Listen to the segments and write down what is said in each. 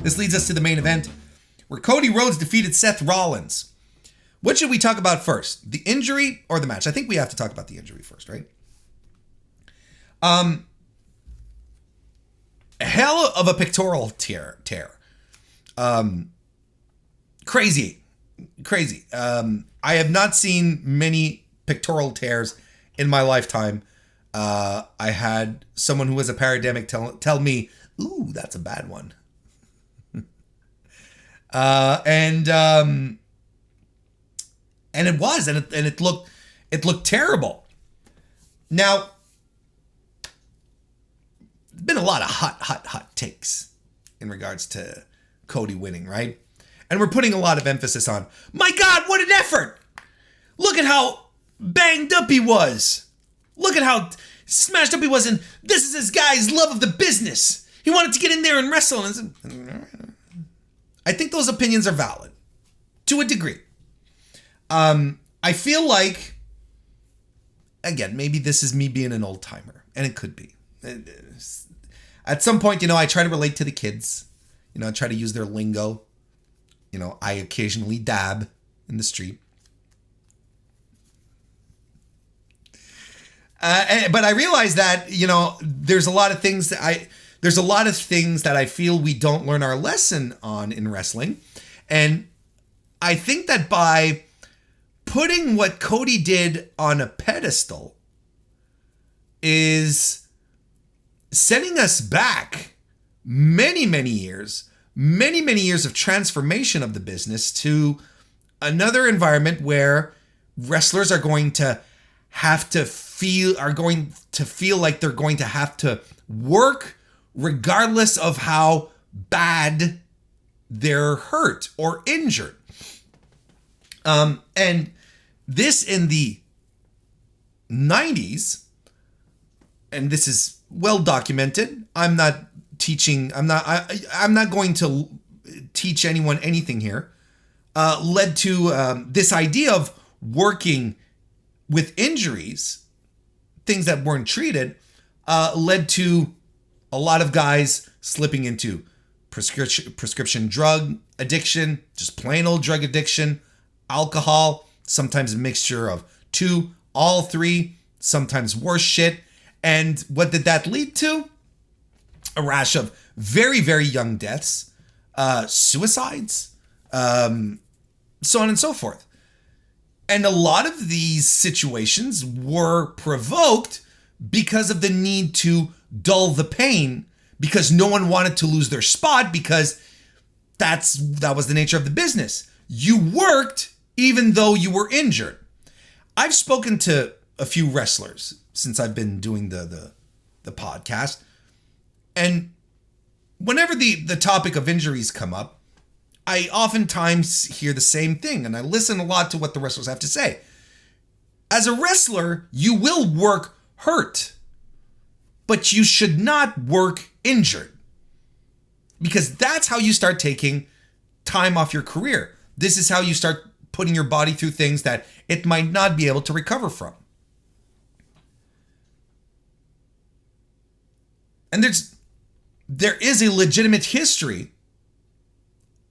This leads us to the main event, where Cody Rhodes defeated Seth Rollins. What should we talk about first? The injury or the match? I think we have to talk about the injury first, right? Hell of a pectoral tear. Crazy. I have not seen many pectoral tears in my lifetime. I had someone who was a parademic tell me, "Ooh, that's a bad one." And it was, and it looked terrible. Now, there's been a lot of hot takes in regards to Cody winning, right? And we're putting a lot of emphasis on, my God, what an effort! Look at how banged up he was. Look at how smashed up he was, and this is this guy's love of the business. He wanted to get in there and wrestle. I think those opinions are valid, to a degree. I feel like, again, maybe this is me being an old timer, and it could be. At some point, I try to relate to the kids. I try to use their lingo. I occasionally dab in the street. But I realize that, there's a lot of things that I feel we don't learn our lesson on in wrestling. And I think that by putting what Cody did on a pedestal is setting us back many, many years of transformation of the business to another environment where wrestlers are going to feel like they're going to have to work regardless of how bad they're hurt or injured. And this in the 90s, and this is well documented. I'm not going to teach anyone anything here. Led to this idea of working with injuries, things that weren't treated, led to a lot of guys slipping into prescription drug addiction, just plain old drug addiction, alcohol, sometimes a mixture of two, all three, sometimes worse shit. And what did that lead to? A rash of very, very young deaths, suicides, so on and so forth. And a lot of these situations were provoked because of the need to dull the pain, because no one wanted to lose their spot, because that was the nature of the business. You worked even though you were injured. I've spoken to a few wrestlers since I've been doing the podcast, and whenever the topic of injuries come up, I oftentimes hear the same thing, and I listen a lot to what the wrestlers have to say. As a wrestler, you will work hurt, but you should not work injured, because that's how you start taking time off your career. This is how you start putting your body through things that it might not be able to recover from. And there is a legitimate history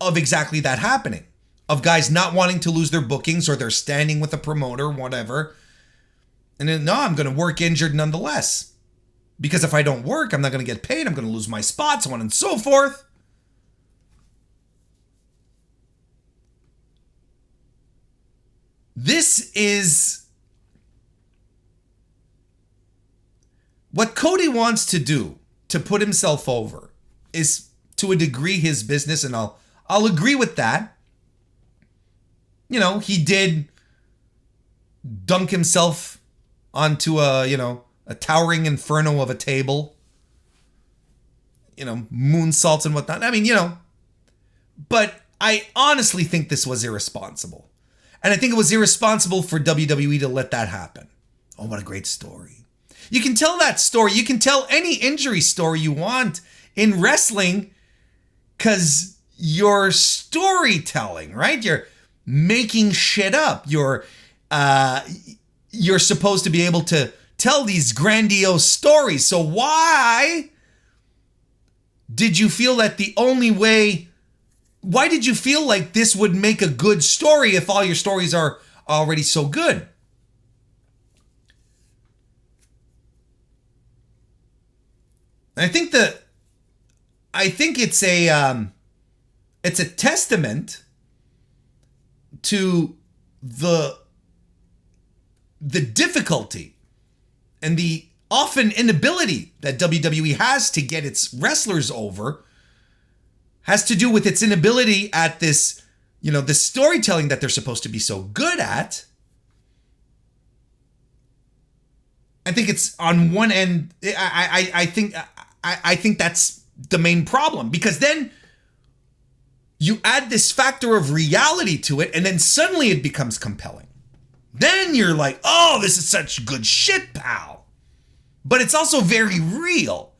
of exactly that happening, of guys not wanting to lose their bookings, or they're standing with a promoter, whatever. And then, no, I'm going to work injured nonetheless. Because if I don't work, I'm not going to get paid. I'm going to lose my spot, so on and so forth. This is what Cody wants to do to put himself over, is to a degree his business, and I'll agree with that. He did dunk himself onto a towering inferno of a table, moonsaults and whatnot. I mean, but I honestly think this was irresponsible. And I think it was irresponsible for WWE to let that happen. Oh, what a great story. You can tell that story. You can tell any injury story you want in wrestling, because you're storytelling, right? You're making shit up. You're supposed to be able to tell these grandiose stories. So why did you feel that why did you feel like this would make a good story if all your stories are already so good? And I think it's a testament to the difficulty and the often inability that WWE has to get its wrestlers over, has to do with its inability at this, this storytelling that they're supposed to be so good at. I think it's on one end, I think that's the main problem, because then you add this factor of reality to it, and then suddenly it becomes compelling. Then you're like, oh, this is such good shit, pal. But it's also very real.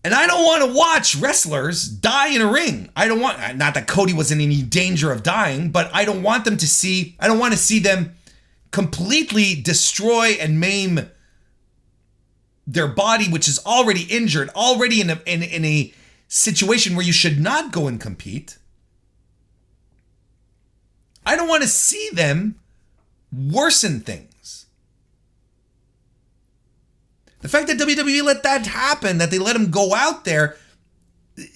And I don't want to watch wrestlers die in a ring. Not that Cody was in any danger of dying, but I don't want to see them completely destroy and maim their body, which is already injured, already in a situation where you should not go and compete. I don't want to see them worsen things. The fact that WWE let that happen, that they let him go out there,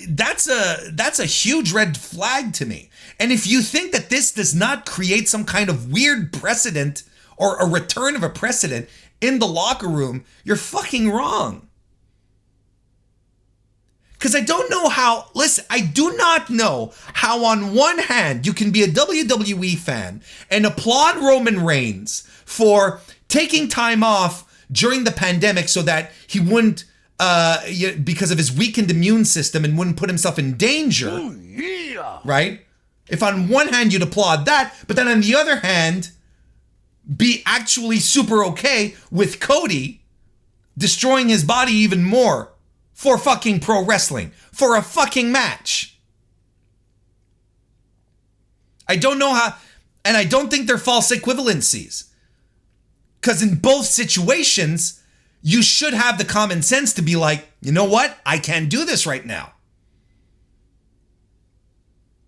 that's a huge red flag to me. And if you think that this does not create some kind of weird precedent or a return of a precedent in the locker room, you're fucking wrong. Because I do not know how on one hand you can be a WWE fan and applaud Roman Reigns for taking time off during the pandemic so that he wouldn't, because of his weakened immune system, and wouldn't put himself in danger. Oh, yeah. Right? If on one hand you'd applaud that, but then on the other hand, be actually super okay with Cody destroying his body even more for fucking pro wrestling, for a fucking match. I don't know how, and I don't think they're false equivalencies. Because in both situations, you should have the common sense to be like, you know what? I can't do this right now.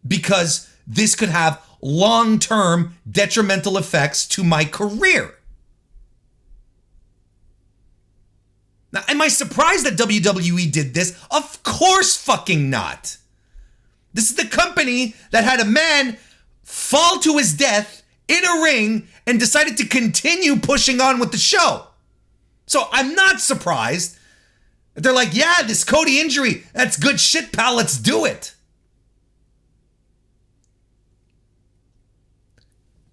Because this could have long-term detrimental effects to my career. Now, am I surprised that WWE did this? Of course fucking not. This is the company that had a man fall to his death in a ring and decided to continue pushing on with the show. So I'm not surprised. They're like, yeah, this Cody injury, that's good shit, pal, let's do it.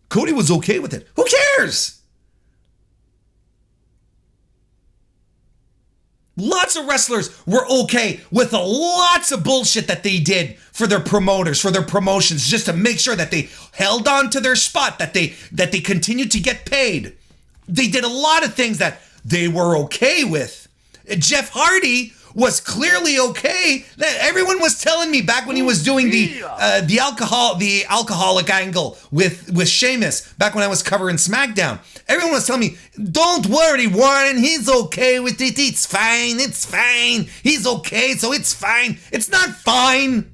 Cody was okay with it. Who cares? Lots of wrestlers were okay with lots of bullshit that they did for their promoters, for their promotions, just to make sure that they held on to their spot, that they continued to get paid. They did a lot of things that they were okay with. Jeff Hardy was clearly okay. Everyone was telling me back when he was doing the alcoholic angle with Sheamus, back when I was covering SmackDown. Everyone was telling me, don't worry, Warren, he's okay with it. It's fine. He's okay, so it's fine. It's not fine.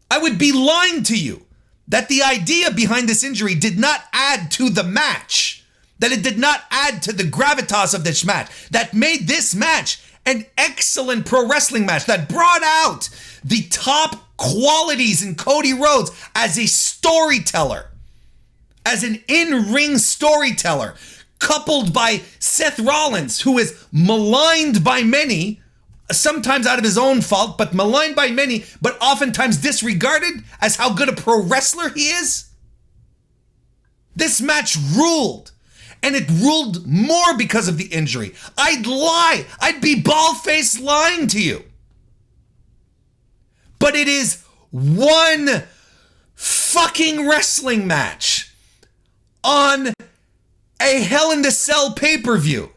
I would be lying to you that the idea behind this injury did not add to the match, that it did not add to the gravitas of this match, that made this match an excellent pro wrestling match, that brought out the top qualities in Cody Rhodes as a storyteller, as an in-ring storyteller, coupled by Seth Rollins, who is maligned by many, sometimes out of his own fault, but maligned by many, but oftentimes disregarded as how good a pro wrestler he is. This match ruled. And it ruled more because of the injury. I'd lie. I'd be bald-faced lying to you. But it is one fucking wrestling match on a Hell in the Cell pay-per-view.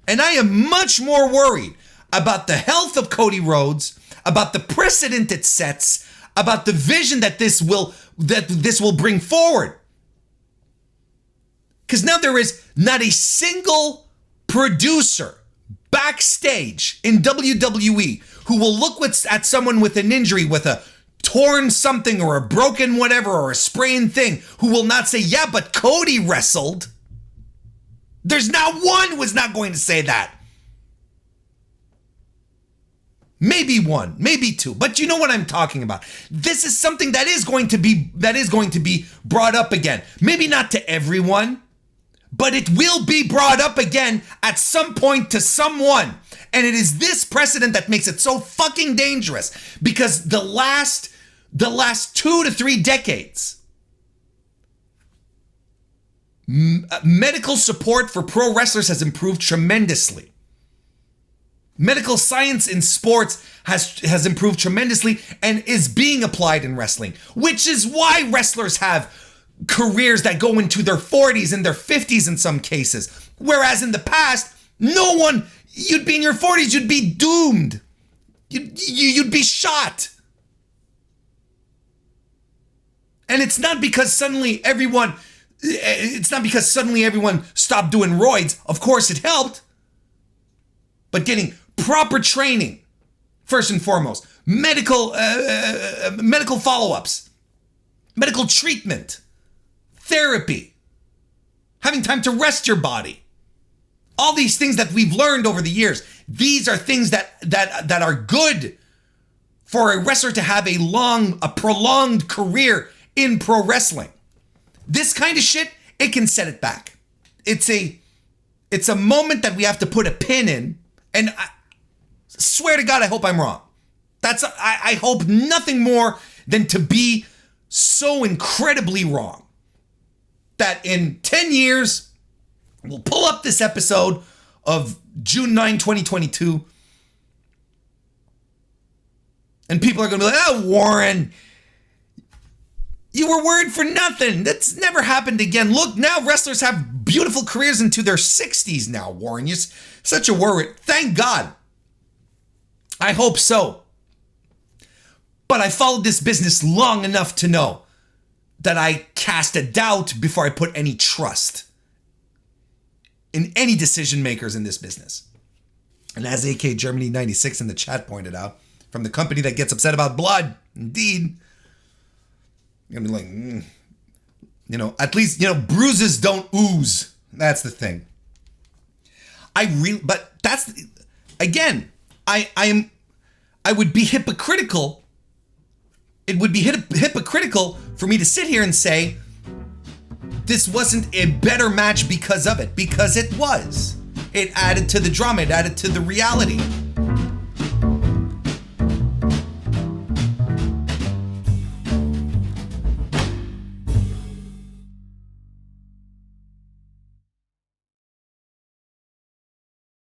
And I am much more worried about the health of Cody Rhodes, about the precedent it sets, about the vision that this will that this will bring forward. Because now there is not a single producer backstage in WWE who will look at someone with an injury, with a torn something or a broken whatever or a sprained thing, who will not say, yeah, but Cody wrestled. There's not one who is not going to say that. Maybe one, maybe two, but you know what I'm talking about. This is something that is going to be brought up again. Maybe not to everyone, but it will be brought up again at some point to someone. And it is this precedent that makes it so fucking dangerous, because the last 2 to 3 decades, medical support for pro wrestlers has improved tremendously. Medical science in sports has improved tremendously and is being applied in wrestling, which is why wrestlers have careers that go into their 40s and their 50s in some cases. Whereas in the past, no one, you'd be in your 40s, you'd be doomed. You'd be shot. And it's not because suddenly everyone stopped doing roids. Of course it helped. But getting proper training, first and foremost, medical follow-ups, medical treatment, therapy, having time to rest your body. All these things that we've learned over the years, these are things that are good for a wrestler to have a prolonged career in pro wrestling. This kind of shit, it can set it back. It's a moment that we have to put a pin in, and I swear to God, I hope I'm wrong. I hope nothing more than to be so incredibly wrong that in 10 years, we'll pull up this episode of June 9, 2022, and people are going to be like, oh, Warren, you were worried for nothing. That's never happened again. Look, now wrestlers have beautiful careers into their 60s now, Warren. You're such a worry. Thank God. I hope so. But I followed this business long enough to know that I cast a doubt before I put any trust in any decision makers in this business. And as AK Germany 96 in the chat pointed out, from the company that gets upset about blood, indeed, you're gonna be like, at least, bruises don't ooze. That's the thing. But that's, again, I would be hypocritical. It would be hypocritical for me to sit here and say this wasn't a better match because of it, because it was. It added to the drama. It added to the reality.